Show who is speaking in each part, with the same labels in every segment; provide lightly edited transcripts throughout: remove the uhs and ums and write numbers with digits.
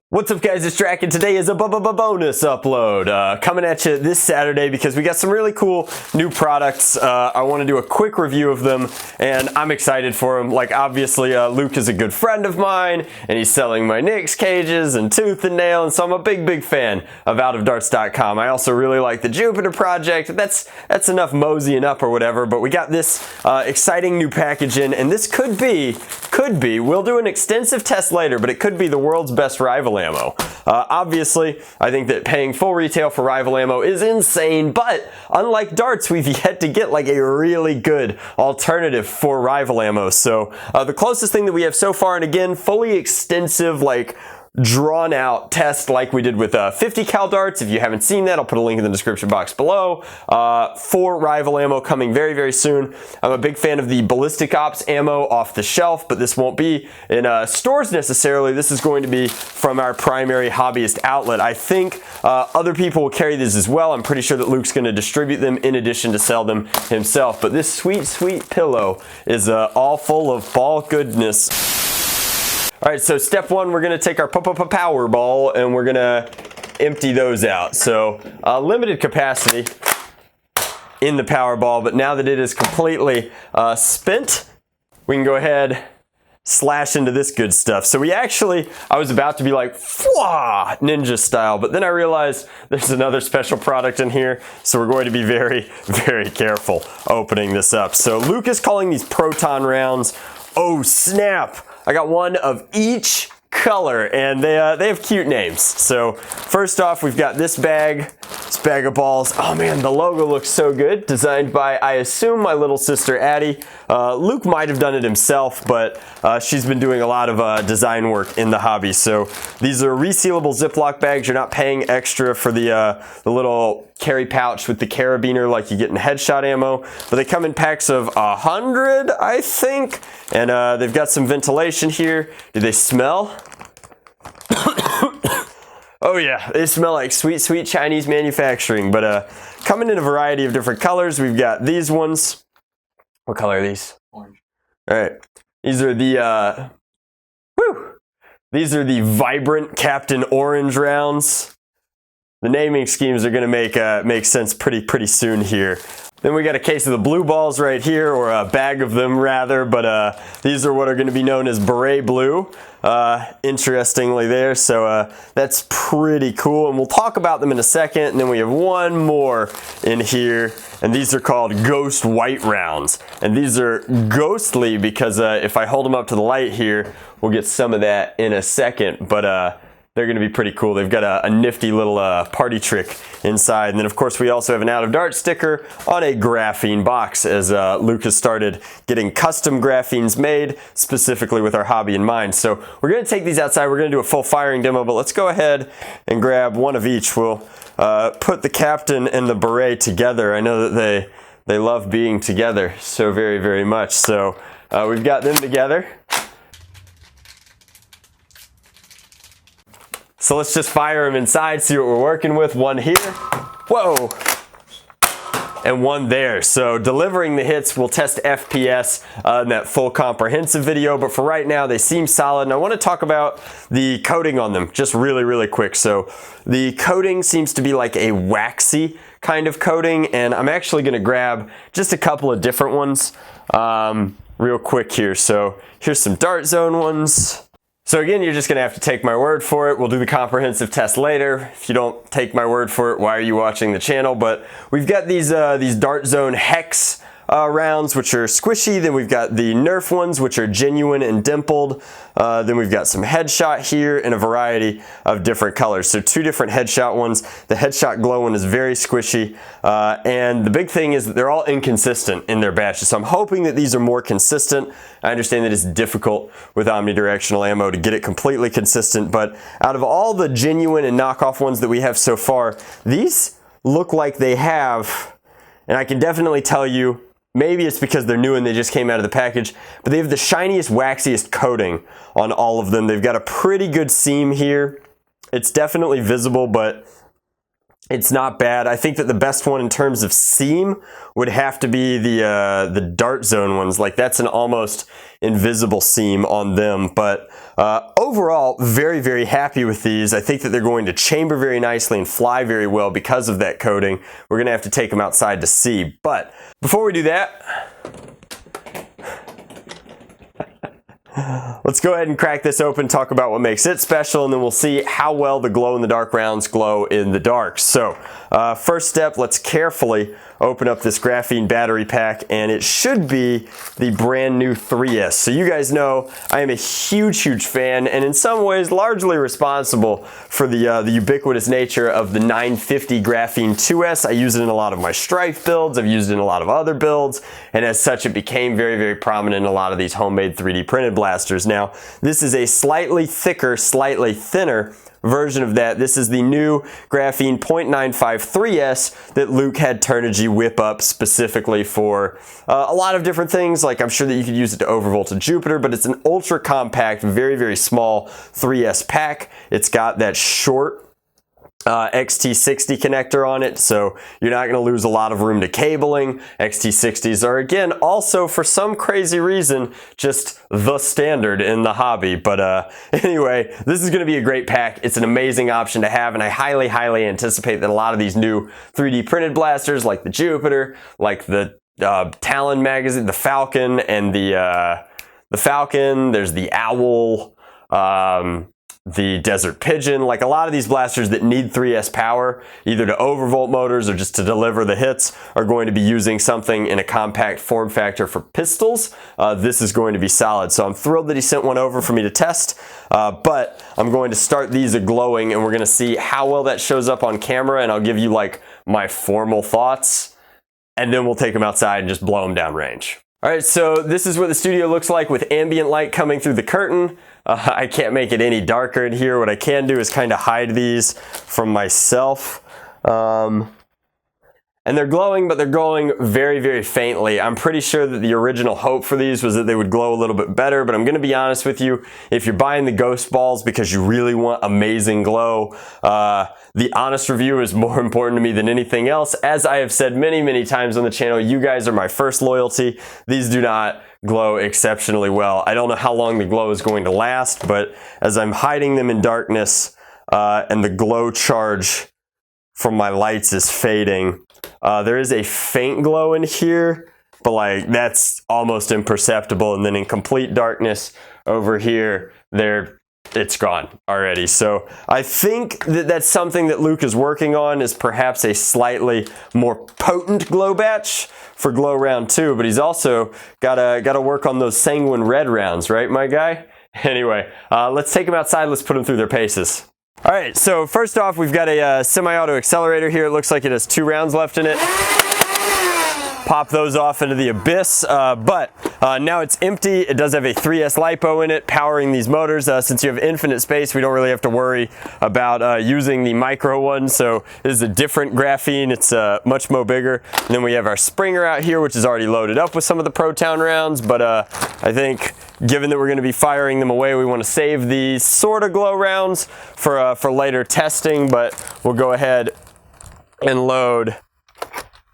Speaker 1: What's up guys, it's Drac and today is a bonus upload coming at you this Saturday because we got some really cool new products. I want to do a quick review of them and I'm excited for them. Like obviously Luke is a good friend of mine and he's selling my Nyx cages and Tooth and Nail, and so I'm a big fan of outofdarts.com. I also really like the Jupiter project. That's enough moseying up or whatever, but we got this exciting new package in, and this could be, we'll do an extensive test later, but it could be the world's best rival ammo. Obviously, I think that paying full retail for rival ammo is insane, but unlike darts, we've yet to get like a really good alternative for rival ammo. So the closest thing that we have so far, and again, fully extensive, like drawn out test like we did with 50 cal darts. If you haven't seen that, I'll put a link in the description box below. For rival ammo coming very soon. I'm a big fan of the ballistic ops ammo off the shelf, but this won't be in stores necessarily. This is going to be from our primary hobbyist outlet. I think other people will carry these as well. I'm pretty sure that Luke's going to distribute them in addition to sell them himself. But this sweet pillow is all full of ball goodness. Alright, so step one, we're going to take our power ball and we're going to empty those out. So limited capacity in the power ball, but now that it is completely spent, we can go ahead, slash into this good stuff. So we actually, I was about to be like, Fwah! Ninja style, but then I realized there's another special product in here, so we're going to be very careful opening this up. So Luke is calling these Proton rounds. Oh snap! I got one of each color, and they have cute names. So first off, we've got this bag of balls. Oh man, the logo looks so good. Designed by, I assume, my little sister Addie. Luke might have done it himself, but she's been doing a lot of design work in the hobby. So these are resealable Ziplock bags. You're not paying extra for the little carry pouch with the carabiner like you get in headshot ammo, but they come in packs of 100, I think, and they've got some ventilation here. Do they smell? Oh yeah, they smell like sweet Chinese manufacturing, but coming in a variety of different colors. We've got these ones. What color are these? Orange. All right, these are the these are the vibrant Captain Orange rounds. The naming schemes are going to make sense pretty soon here. Then we got a case of the blue balls right here, or a bag of them rather, but these are what are going to be known as beret blue, interestingly there. So that's pretty cool, and we'll talk about them in a second. And then we have one more in here, and these are called ghost white rounds. And these are ghostly because if I hold them up to the light here, we'll get some of that in a second, but they're going to be pretty cool. They've got a nifty little party trick inside. And then, of course, we also have an Out of Dart sticker on a graphene box, as Luke has started getting custom graphenes made specifically with our hobby in mind. So we're going to take these outside. We're going to do a full firing demo, but let's go ahead and grab one of each. We'll put the Captain and the beret together. I know that they love being together so very much. So we've got them together. So let's just fire them inside, see what we're working with. One here, whoa, and one there. So delivering the hits, we'll test FPS in that full comprehensive video, but for right now, they seem solid. And I want to talk about the coating on them just really quick. So the coating seems to be like a waxy kind of coating, and I'm actually going to grab just a couple of different ones real quick here. So here's some Dart Zone ones. So again, you're just going to have to take my word for it. We'll do the comprehensive test later. If you don't take my word for it, why are you watching the channel? But we've got these Dart Zone Hex rounds, which are squishy. Then we've got the Nerf ones, which are genuine and dimpled. Then we've got some headshot here in a variety of different colors. So two different headshot ones. The headshot glow one is very squishy. And the big thing is that they're all inconsistent in their batches. So I'm hoping that these are more consistent. I understand that it's difficult with omnidirectional ammo to get it completely consistent, but out of all the genuine and knockoff ones that we have so far, these look like they have, and I can definitely tell you, maybe it's because they're new and they just came out of the package, but they have the shiniest, waxiest coating on all of them. They've got a pretty good seam here. It's definitely visible, but It's not bad. I think that the best one in terms of seam would have to be the Dart Zone ones. Like, that's an almost invisible seam on them. But overall, very, very happy with these. I think that they're going to chamber very nicely and fly very well because of that coating. We're going to have to take them outside to see. But before we do that, let's go ahead and crack this open, talk about what makes it special, and then we'll see how well the glow-in-the-dark rounds glow in the dark. So, first step, let's carefully open up this graphene battery pack, and it should be the brand new 3S. So you guys know I am a huge, huge fan, and in some ways largely responsible for the ubiquitous nature of the 950 graphene 2S. I use it in a lot of my Strife builds, I've used it in a lot of other builds, and as such it became very, very prominent in a lot of these homemade 3D printed blasters. Now, this is a slightly thicker, slightly thinner version of that. This is the new graphene 0.95 3S that Luke had Turnigy whip up specifically for a lot of different things. Like, I'm sure that you could use it to overvolt a Jupiter, but it's an ultra compact, very, very small 3S pack. It's got that short XT60 connector on it, so you're not going to lose a lot of room to cabling. XT60s are, again, also for some crazy reason just the standard in the hobby. But anyway, this is going to be a great pack. It's an amazing option to have, and I highly, highly anticipate that a lot of these new 3D printed blasters, like the Jupiter, like the Talon magazine, the Falcon, and the Falcon, there's the Owl, the Desert Pigeon, like a lot of these blasters that need 3S power, either to overvolt motors or just to deliver the hits, are going to be using something in a compact form factor for pistols. This is going to be solid, so I'm thrilled that he sent one over for me to test, but I'm going to start these glowing, and we're going to see how well that shows up on camera, and I'll give you like my formal thoughts, and then we'll take them outside and just blow them down range. Alright, so this is what the studio looks like with ambient light coming through the curtain. I can't make it any darker in here. What I can do is kind of hide these from myself. And they're glowing, but they're glowing very, very faintly. I'm pretty sure that the original hope for these was that they would glow a little bit better, but I'm going to be honest with you, if you're buying the ghost balls because you really want amazing glow, the honest review is more important to me than anything else. As I have said many, many times on the channel, you guys are my first loyalty. These do not glow exceptionally well. I don't know how long the glow is going to last, but as I'm hiding them in darkness and the glow charge from my lights is fading, there is a faint glow in here, but like that's almost imperceptible, and then in complete darkness over here, it's gone already. So I think that that's something that Luke is working on, is perhaps a slightly more potent glow batch for glow round 2, but he's also gotta work on those sanguine red rounds, right, my guy? Anyway, let's take them outside, let's put them through their paces. All right, so first off, we've got a semi-auto accelerator here. It looks like it has 2 rounds left in it. Pop those off into the abyss, but now it's empty. It does have a 3S LiPo in it powering these motors. Since you have infinite space, we don't really have to worry about using the micro one, so this is a different graphene. It's much more bigger. And then we have our Springer out here, which is already loaded up with some of the Proton rounds, but I think given that we're going to be firing them away, we want to save these sort of glow rounds for later testing, but we'll go ahead and load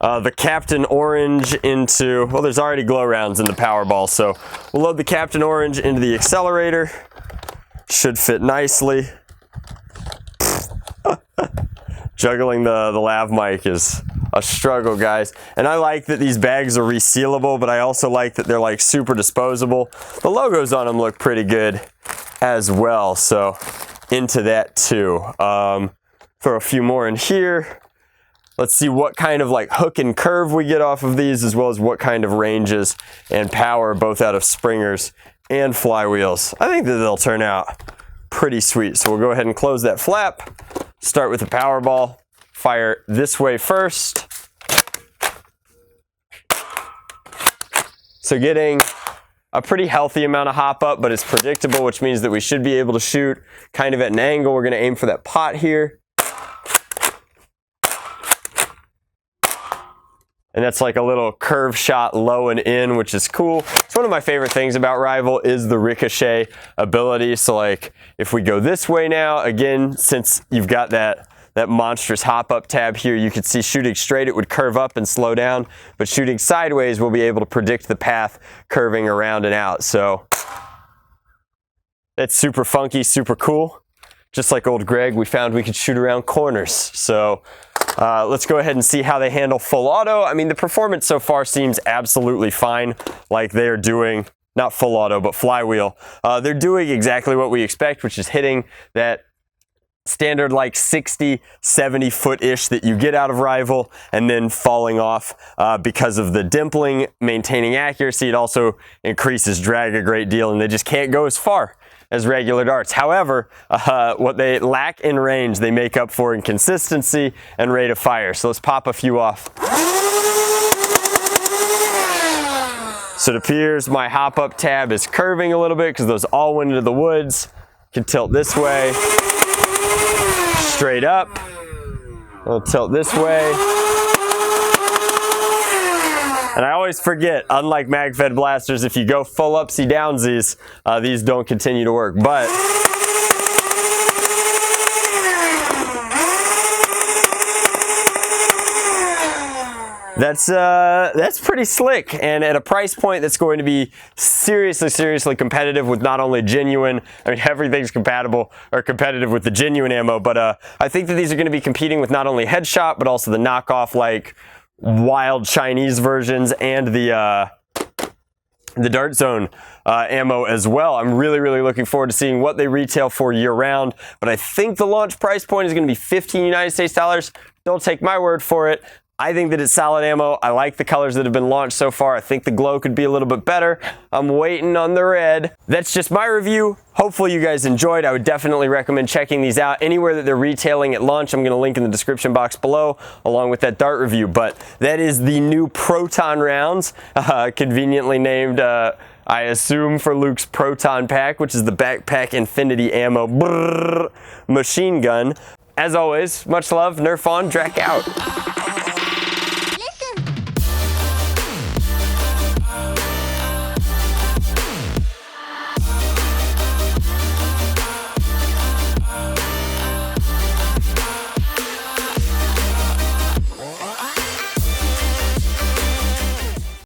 Speaker 1: the Captain Orange into, well, there's already glow rounds in the Powerball, so we'll load the Captain Orange into the accelerator. Should fit nicely. Juggling the lav mic is a struggle, guys. And I like that these bags are resealable, but I also like that they're like super disposable. The logos on them look pretty good as well, so into that too. Throw a few more in here. Let's see what kind of like hook and curve we get off of these, as well as what kind of ranges and power, both out of springers and flywheels. I think that they'll turn out pretty sweet. So we'll go ahead and close that flap, start with the Powerball, fire this way first. So getting a pretty healthy amount of hop up, but it's predictable, which means that we should be able to shoot kind of at an angle. We're going to aim for that pot here. And that's like a little curve shot low and in, which is cool. It's one of my favorite things about Rival is the Ricochet ability. So like if we go this way now, again, since you've got that that monstrous hop-up tab here. You can see shooting straight, it would curve up and slow down, but shooting sideways, we'll be able to predict the path curving around and out. So it's super funky, super cool. Just like old Greg, we found we could shoot around corners. So let's go ahead and see how they handle full auto. I mean, the performance so far seems absolutely fine, like they are doing, not full auto, but flywheel. They're doing exactly what we expect, which is hitting that standard like 60, 70 foot-ish that you get out of Rival, and then falling off because of the dimpling, maintaining accuracy. It also increases drag a great deal, and they just can't go as far as regular darts. However, what they lack in range, they make up for in consistency and rate of fire. So let's pop a few off. So it appears my hop-up tab is curving a little bit because those all went into the woods. Can tilt this way, straight up. I'll tilt this way. And I always forget, unlike mag-fed blasters, if you go full upsy downsies, these don't continue to work. But that's pretty slick, and at a price point that's going to be seriously competitive with not only genuine, I mean everything's compatible or competitive with the genuine ammo, but I think that these are going to be competing with not only headshot but also the knockoff like wild Chinese versions and the Dart Zone ammo as well. I'm really looking forward to seeing what they retail for year round, but I think the launch price point is going to be 15 United States dollars. Don't take my word for it. I think that it's solid ammo. I like the colors that have been launched so far. I think the glow could be a little bit better. I'm waiting on the red. That's just my review. Hopefully you guys enjoyed. I would definitely recommend checking these out anywhere that they're retailing at launch. I'm going to link in the description box below along with that dart review. But that is the new Proton rounds, conveniently named, I assume, for Luke's Proton pack, which is the Backpack Infinity Ammo machine gun. As always, much love, Nerf on, Drac out.